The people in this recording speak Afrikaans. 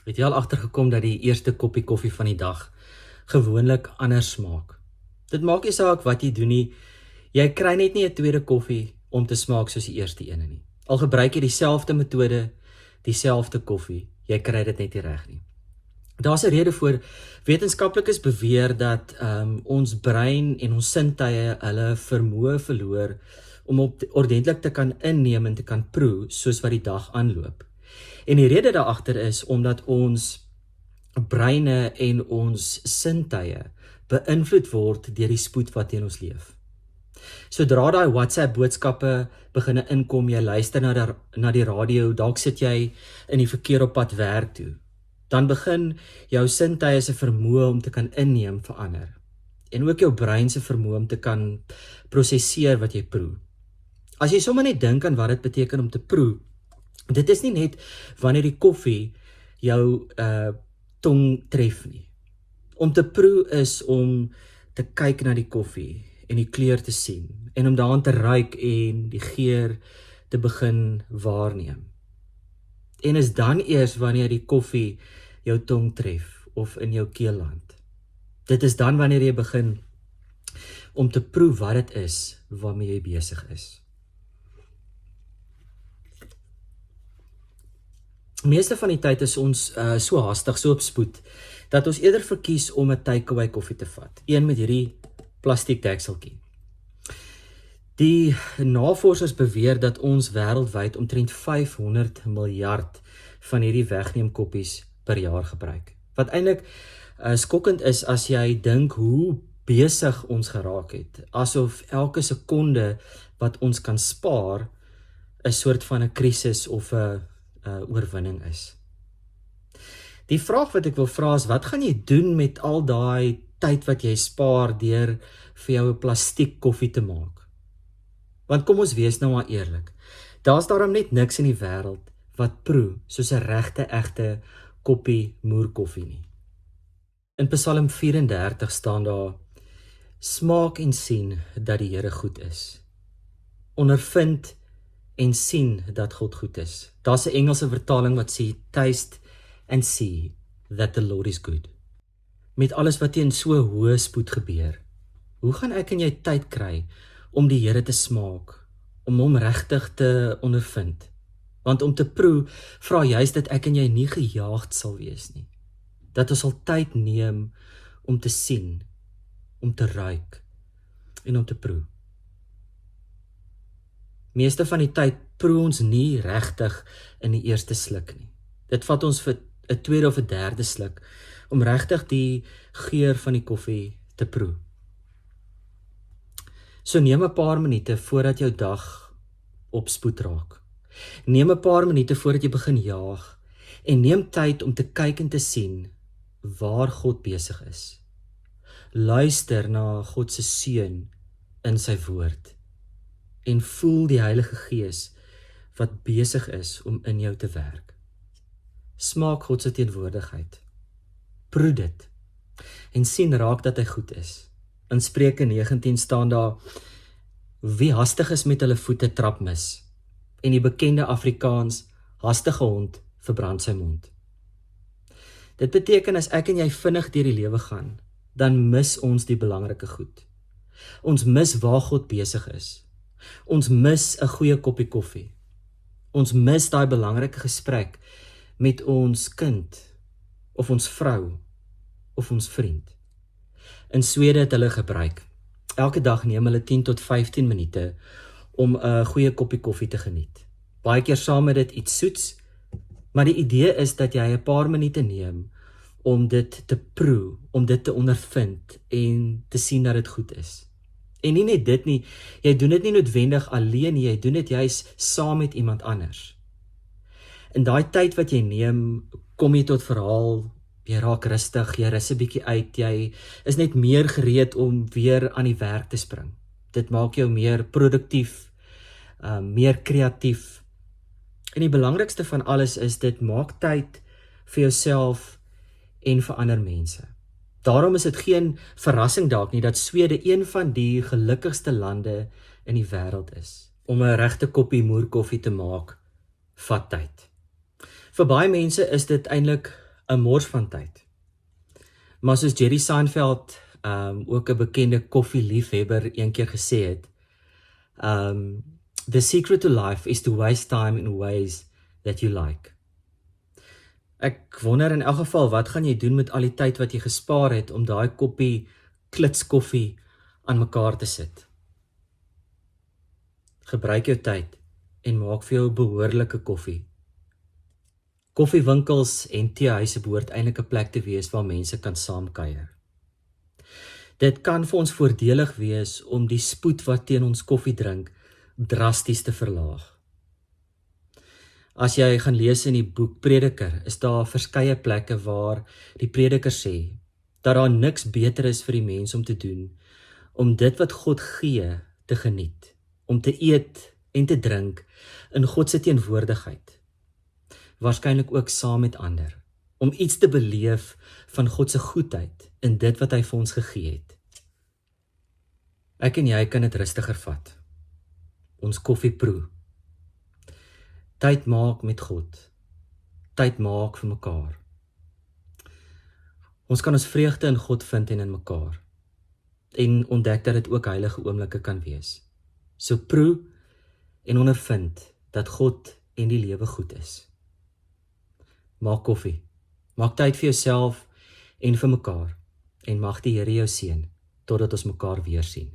Het jy al agtergekom dat die eerste koppie koffie van die dag gewoonlik anders smaak? Dit maak nie saak wat jy doen nie, jy kry net nie 'n tweede koffie om te smaak soos die eerste ene nie. Al gebruik jy dieselfde metode, dieselfde koffie, jy kry dit net nie reg nie. Daar's 'n rede voor. Wetenskaplikes beweer dat ons brein en ons sintuie hulle vermoë verloor om ordentlik te kan inneem en te kan proe soos wat die dag aanloop. En die rede daaragter is omdat ons breine en ons sintuie beïnvloed word deur die spoed wat in ons leef. Sodra daai WhatsApp boodskappe beginne inkom, jy luister na die radio, dalk sit jy in die verkeer op pad werk toe, dan begin jou sintuie se vermoë om te kan inneem verander. En ook jou brein se vermoë om te kan prosesseer wat jy proe. As jy sommer net dink aan wat dit beteken om te proe, dit is nie net wanneer die koffie jou tong tref nie. Om te proe is om te kyk na die koffie en die kleur te sien en om daaraan te ruik en die geur te begin waarneem. En is dan eers wanneer die koffie jou tong tref of in jou keel land. Dit is dan wanneer jy begin om te proe wat dit is waarmee jy besig is. Meeste van die tyd is ons so haastig, so op spoed, dat ons eerder verkies om 'n takeaway koffie te vat. Een met hierdie plastiek dekseltjie. Die navorsers beweer dat ons wêreldwyd omtrent 500 miljard van hierdie wegneemkoppies per jaar gebruik. Wat eintlik skokkend is as jy dink hoe besig ons geraak het, asof elke sekonde wat ons kan spaar 'n soort van 'n krisis of 'n oorwinning is. Die vraag wat ek wil vra is, wat gaan jy doen met al daai tyd wat jy spaar deur vir jou 'n plastiek koffie te maak? Want kom ons wees nou maar eerlik, daar's daarom net niks in die wêreld wat proe soos 'n regte, egte koppie moerkoffie nie. In Psalm 34 staan daar: Smaak en sien dat die Here goed is. Ondervind en sien dat God goed is. Daar's 'n Engelse vertaling wat sê, taste and see that the Lord is good. Met alles wat teen so hoë spoed gebeur, hoe gaan ek en jy tyd kry om die Here te smaak, om hom regtig te ondervind? Want om te proe, vra juist dat ek en jy nie gejaagd sal wees nie. Dat ons sal tyd neem om te sien, om te ruik en om te proe. Meeste van die tyd proe ons nie regtig in die eerste sluk nie. Dit vat ons vir 'n tweede of 'n derde sluk om regtig die geur van die koffie te proe. So neem 'n paar minute voordat jou dag op spoed raak. Neem 'n paar minute voordat jy begin jaag en neem tyd om te kyk en te sien waar God besig is. Luister na God se seën in sy woord en voel die Heilige Gees wat besig is om in jou te werk. Smaak God se teenwoordigheid. Proe dit en sien raak dat hy goed is. In Spreuke 19 staan daar: Wie hastig is met hulle voete trap mis, en die bekende Afrikaans, hastige hond verbrand sy mond. Dit beteken as ek en jy vinnig deur die lewe gaan, dan mis ons die belangrike goed. Ons mis waar God besig is. Ons mis 'n goeie koppie koffie. Ons mis daai belangrike gesprek met ons kind, of ons vrou, of ons vriend. In Swede het hulle gebruik. Elke dag neem hulle 10 tot 15 minute om 'n goeie koppie koffie te geniet. Baie keer saam met dit iets soets, maar die idee is dat jy 'n paar minute neem om dit te proe, om dit te ondervind en te sien dat dit goed is. En nie net dit nie, jy doen dit nie noodwendig alleen nie, jy doen dit juis saam met iemand anders. In daai tyd wat jy neem, kom jy tot verhaal, jy raak rustig, jy rus 'n bietjie uit, jy is net meer gereed om weer aan die werk te spring. Dit maak jou meer produktief, meer kreatief. En die belangrikste van alles is, dit maak tyd vir jouself en vir ander mense. Daarom is dit geen verrassing dalk nie dat Swede een van die gelukkigste lande in die wêreld is. Om 'n regte koppie moerkoffie te maak, vat tyd. Vir baie mense is dit eintlik 'n mors van tyd. Maar soos Jerry Seinfeld, ook 'n bekende koffieliefhebber een keer gesê het, the secret to life is to waste time in ways that you like. Ek wonder in elk geval, wat gaan jy doen met al die tyd wat jy gespaar het om daai koppie klitskoffie aan mekaar te sit? Gebruik jou tyd en maak vir jou 'n behoorlike koffie. Koffiewinkels en teehuise behoort eintlik 'n plek te wees waar mense kan saamkuier. Dit kan vir ons voordelig wees om die spoed wat teen ons koffie drink drasties te verlaag. As jy gaan lees in die boek Prediker, is daar verskeie plekke waar die prediker sê dat daar niks beter is vir die mens om te doen, om dit wat God gee te geniet, om te eet en te drink in God se teenwoordigheid, waarskynlik ook saam met ander, om iets te beleef van God se goedheid in dit wat hy vir ons gegee het. Ek en jy kan dit rustiger vat. Ons koffie proe. Tyd maak met God. Tyd maak vir mekaar. Ons kan ons vreugde in God vind en in mekaar. En ontdek dat dit ook heilige oomblikke kan wees. So proe en ondervind dat God en die lewe goed is. Maak koffie. Maak tyd vir jouself en vir mekaar. En mag die Here jou seën totdat ons mekaar weer sien.